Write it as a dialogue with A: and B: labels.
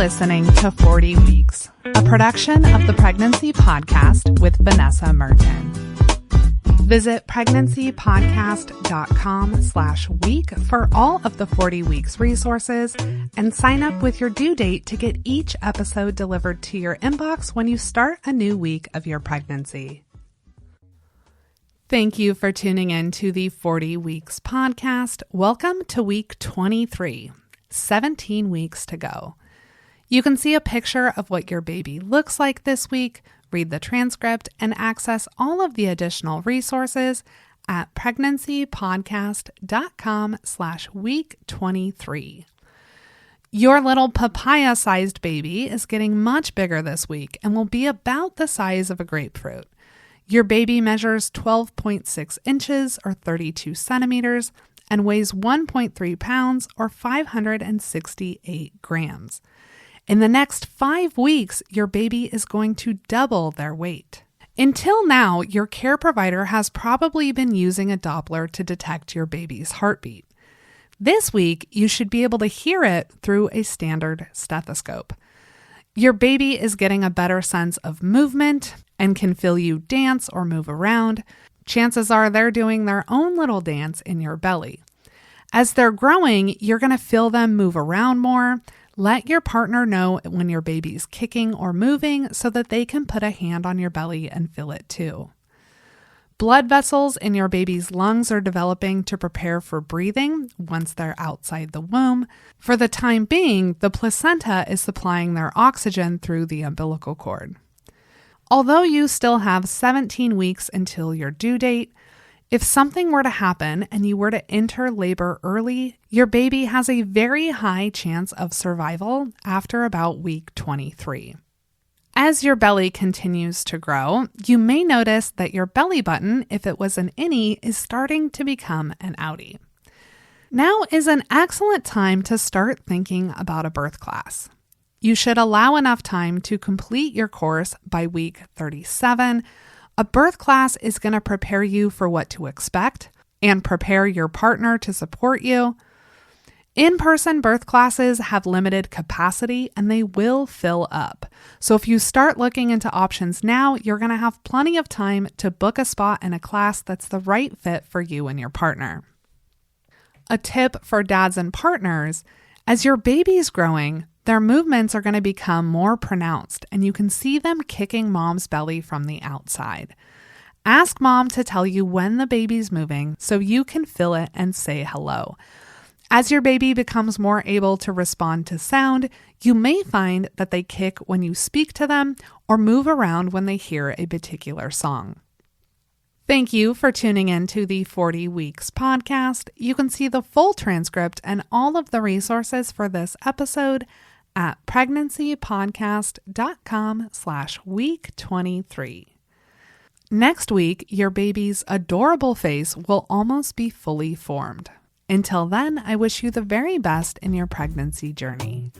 A: listening to 40 Weeks, a production of the Pregnancy Podcast with Vanessa Merton. Visit pregnancypodcast.com/week for all of the 40 Weeks resources and sign up with your due date to get each episode delivered to your inbox when you start a new week of your pregnancy. Thank you for tuning in to the 40 Weeks podcast. Welcome to week 23, 17 weeks to go. You can see a picture of what your baby looks like this week, read the transcript, and access all of the additional resources at pregnancypodcast.com/week23. Your little papaya-sized baby is getting much bigger this week and will be about the size of a grapefruit. Your baby measures 12.6 inches or 32 centimeters and weighs 1.3 pounds or 568 grams. In the next 5 weeks, your baby is going to double their weight. Until now, your care provider has probably been using a Doppler to detect your baby's heartbeat. This week, you should be able to hear it through a standard stethoscope. Your baby is getting a better sense of movement and can feel you dance or move around. Chances are they're doing their own little dance in your belly. As they're growing, you're going to feel them move around more. Let your partner know when your baby's kicking or moving so that they can put a hand on your belly and feel it too. Blood vessels in your baby's lungs are developing to prepare for breathing once they're outside the womb. For the time being, the placenta is supplying their oxygen through the umbilical cord. Although you still have 17 weeks until your due date, if something were to happen and you were to enter labor early, your baby has a very high chance of survival after about week 23. As your belly continues to grow, you may notice that your belly button, if it was an innie, is starting to become an outie. Now is an excellent time to start thinking about a birth class. You should allow enough time to complete your course by week 37. A birth class is going to prepare you for what to expect and prepare your partner to support you. In-person birth classes have limited capacity and they will fill up. So if you start looking into options now, you're going to have plenty of time to book a spot in a class that's the right fit for you and your partner. A tip for dads and partners: as your baby's growing, their movements are going to become more pronounced and you can see them kicking mom's belly from the outside. Ask mom to tell you when the baby's moving so you can feel it and say hello. As your baby becomes more able to respond to sound, you may find that they kick when you speak to them or move around when they hear a particular song. Thank you for tuning in to the 40 Weeks podcast. You can see the full transcript and all of the resources for this episode at pregnancypodcast.com/week23. Next week, your baby's adorable face will almost be fully formed. Until then, I wish you the very best in your pregnancy journey.